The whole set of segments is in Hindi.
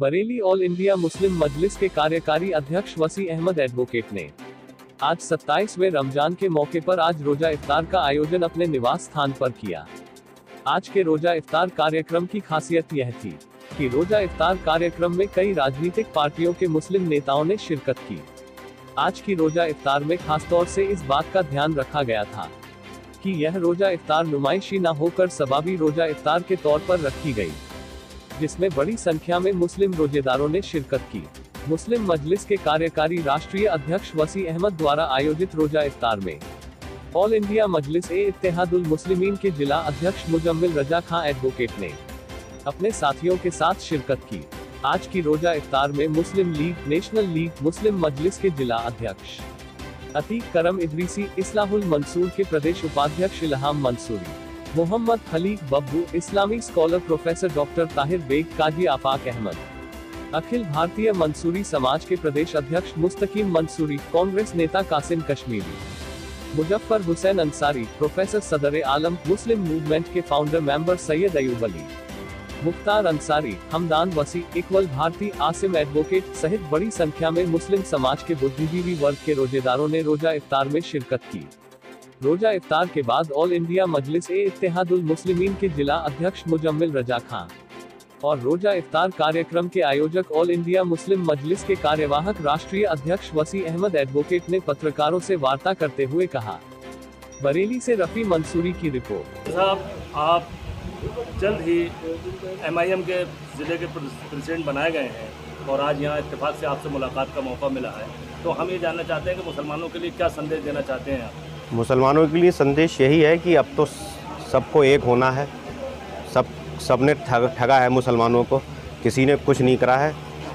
बरेली ऑल इंडिया मुस्लिम मजलिस के कार्यकारी अध्यक्ष वसी अहमद एडवोकेट ने आज 27वें रमजान के मौके पर आज रोजा इफ्तार का आयोजन अपने निवास स्थान पर किया। आज के रोजा इफ्तार कार्यक्रम की खासियत यह थी कि रोजा इफ्तार कार्यक्रम में कई राजनीतिक पार्टियों के मुस्लिम नेताओं ने शिरकत की। आज की रोजा इफ्तार में खासतौर से इस बात का ध्यान रखा गया था कि यह रोजा इफ्तार नुमाइशी न होकर सबाबी रोजा इफ्तार के तौर पर रखी गई, जिसमें बड़ी संख्या में मुस्लिम रोजेदारों ने शिरकत की। मुस्लिम मजलिस के कार्यकारी राष्ट्रीय अध्यक्ष वसी अहमद द्वारा आयोजित रोजा इफ्तार में ऑल इंडिया मजलिस ए इत्तेहादुल मुस्लिमीन के जिला अध्यक्ष मुजम्मिल रजा खां एडवोकेट ने अपने साथियों के साथ शिरकत की। आज की रोजा इफ्तार में मुस्लिम लीग, नेशनल लीग, मुस्लिम मजलिस के जिला अध्यक्ष अतीक करम इदरीसी, इस्लाहुल मंसूर के प्रदेश उपाध्यक्ष इल्हाम मंसूरी, मोहम्मद खलीक बब्बू, इस्लामी scholar professor doctor Tahir Baig, Qazi Afaq Ahmad, Akhil Bharatiya Mansoori समाज के प्रदेश अध्यक्ष मुस्तकीम मंसूरी, कांग्रेस नेता कासिम कश्मीरी, मुजफ्फर हुसैन अंसारी, प्रोफेसर सदर आलम, मुस्लिम मूवमेंट के फाउंडर मेंबर सैयद अयूब अली, मुख्तार अंसारी, हमदान वसी, इकबल भारती, आसिम एडवोकेट सहित बड़ी संख्या में मुस्लिम समाज के बुद्धिजीवी वर्ग के रोजेदारों ने रोजा इफ्तार में शिरकत की। रोजा इफ्तार के बाद ऑल इंडिया मजलिस ए इत्तेहादुल मुस्लिमीन के जिला अध्यक्ष मुजम्मिल रजा खां और रोजा इफ्तार कार्यक्रम के आयोजक ऑल इंडिया मुस्लिम मजलिस के कार्यवाहक राष्ट्रीय अध्यक्ष वसी अहमद एडवोकेट ने पत्रकारों से वार्ता करते हुए कहा। बरेली से रफी मंसूरी की रिपोर्ट। साहब, आप जल्द ही MIM के ज़िले के प्रेसिडेंट बनाए गए हैं और आज यहाँ इत्तेफाक से आपसे मुलाकात का मौका मिला है, तो हम ये जानना चाहते हैं कि मुसलमानों के लिए क्या संदेश देना चाहते हैं आप? मुसलमानों के लिए संदेश यही है कि अब तो सबको एक होना है। सबने ठगा है मुसलमानों को, किसी ने कुछ नहीं करा है,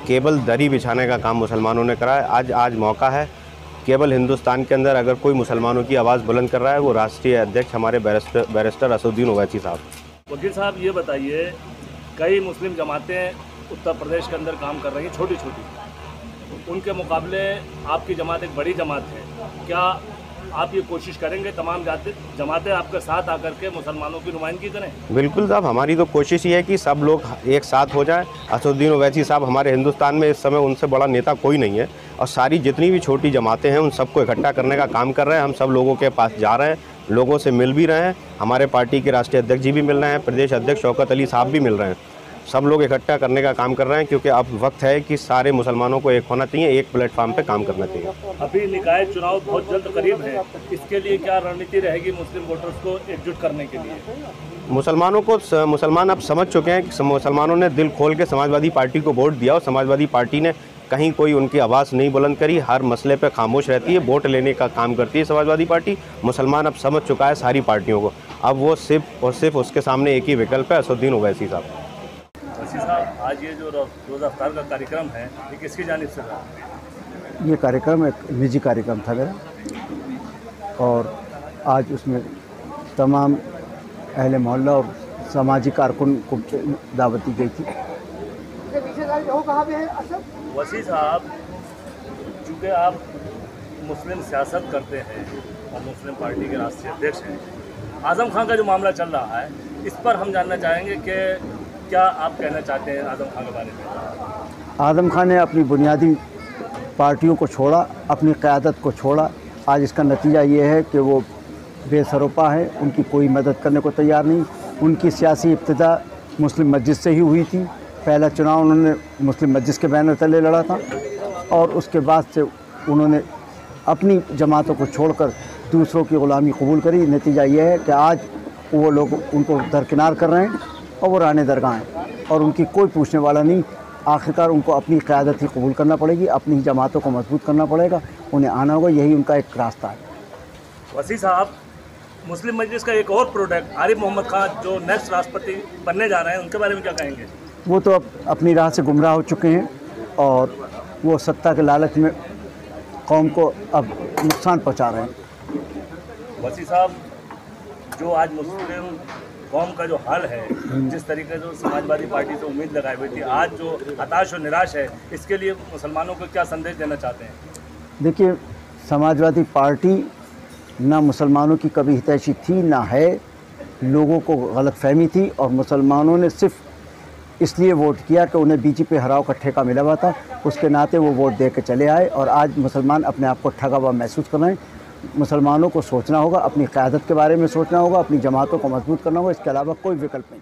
केवल दरी बिछाने का काम मुसलमानों ने करा है। आज मौका है। केवल हिंदुस्तान के अंदर अगर कोई मुसलमानों की आवाज़ बुलंद कर रहा है वो राष्ट्रीय अध्यक्ष हमारे बैरिस्टर असदुद्दीन ओवैसी साहब। वकील साहब, ये बताइए, कई मुस्लिम जमातें उत्तर प्रदेश के अंदर काम कर रही हैं, छोटी छोटी, उनके मुकाबले आपकी जमात एक बड़ी जमात है। क्या आप ये कोशिश करेंगे तमाम जमातें आपके साथ आकर के मुसलमानों की नुमाइंदगी करें? बिल्कुल साहब, हमारी तो कोशिश ये है कि सब लोग एक साथ हो जाएं। असदुद्दीन ओवैसी साहब हमारे हिंदुस्तान में इस समय उनसे बड़ा नेता कोई नहीं है और सारी जितनी भी छोटी जमातें हैं उन सबको इकट्ठा करने का काम कर रहे हैं। हम सब लोगों के पास जा रहे हैं, लोगों से मिल भी रहे हैं। हमारे पार्टी के राष्ट्रीय अध्यक्ष जी भी मिल रहे हैं, प्रदेश अध्यक्ष शौकत अली साहब भी मिल रहे हैं। सब लोग इकट्ठा करने का काम कर रहे हैं क्योंकि अब वक्त है कि सारे मुसलमानों को एक होना चाहिए, एक प्लेटफॉर्म पे काम करना चाहिए। अभी निकाय चुनाव बहुत जल्द करीब है, इसके लिए क्या रणनीति रहेगी मुस्लिम वोटर्स को एकजुट करने के लिए? मुसलमान अब समझ चुके हैं कि मुसलमानों ने दिल खोल के समाजवादी पार्टी को वोट दिया और समाजवादी पार्टी ने कहीं कोई उनकी आवाज़ नहीं बुलंद करी, हर मसले पे खामोश रहती है, वोट लेने का काम करती है समाजवादी पार्टी। मुसलमान अब समझ चुका है सारी पार्टियों को, अब वो सिर्फ और सिर्फ उसके सामने एक ही विकल्प है, असदुद्दीन ओवैसी साहब। वसी साहब, आज ये जो रोज़ा इफ्तार का कार्यक्रम है, ये किसकी जानिब से था? ये कार्यक्रम एक निजी कार्यक्रम था मेरा, और आज उसमें तमाम अहले मोहल्ला और सामाजिक कारकुन को दावत दी गई थी। वसी साहब, चूँकि आप मुस्लिम सियासत करते हैं और मुस्लिम पार्टी के राष्ट्रीय अध्यक्ष हैं, आज़म खान का जो मामला चल रहा है इस पर हम जानना चाहेंगे कि क्या आप कहना चाहते हैं आज़म खान के बारे में? आज़म खान ने अपनी बुनियादी पार्टियों को छोड़ा, अपनी क़यादत को छोड़ा। आज इसका नतीजा ये है कि वो बेसरोपा है, उनकी कोई मदद करने को तैयार नहीं। उनकी सियासी इब्तिदा मुस्लिम मस्जिद से ही हुई थी। पहला चुनाव उन्होंने मुस्लिम मस्जिद के बैनर तले लड़ा था और उसके बाद से उन्होंने अपनी जमातों को छोड़कर दूसरों की ग़ुलामी कबूल करी। नतीजा ये है कि आज वो लोग उनको दरकिनार कर रहे हैं और वो राने दरगाह हैं और उनकी कोई पूछने वाला नहीं। आखिरकार उनको अपनी क़यादत ही कबूल करना पड़ेगी, अपनी ही जमातों को मजबूत करना पड़ेगा, उन्हें आना होगा, यही उनका एक रास्ता है। वसी साहब, मुस्लिम मजलिस का एक और प्रोडक्ट आरिफ मोहम्मद खान जो नेक्स्ट राष्ट्रपति बनने जा रहे हैं, उनके बारे में क्या कहेंगे? वो तो अब अपनी राह से गुमराह हो चुके हैं और वो सत्ता के लालच में कौम को अब नुकसान पहुंचा रहे हैं। वसी साहब, जो आज मुस्लिम कौम का जो हाल है, जिस तरीके से समाजवादी पार्टी से उम्मीद लगाई हुई थी, आज जो हताश और निराश है, इसके लिए मुसलमानों को क्या संदेश देना चाहते हैं? देखिए, समाजवादी पार्टी ना मुसलमानों की कभी हितैषी थी ना है। लोगों को गलतफहमी थी और मुसलमानों ने सिर्फ इसलिए वोट किया कि उन्हें बीजेपी हराव का ठेका मिला हुआ था, उसके नाते वो वोट दे के चले आए। और आज मुसलमान अपने आप को ठगा हुआ महसूस कर रहे हैं। मुसलमानों को सोचना होगा, अपनी क़यादत के बारे में सोचना होगा, अपनी जमातों को मजबूत करना होगा, इसके अलावा कोई विकल्प नहीं।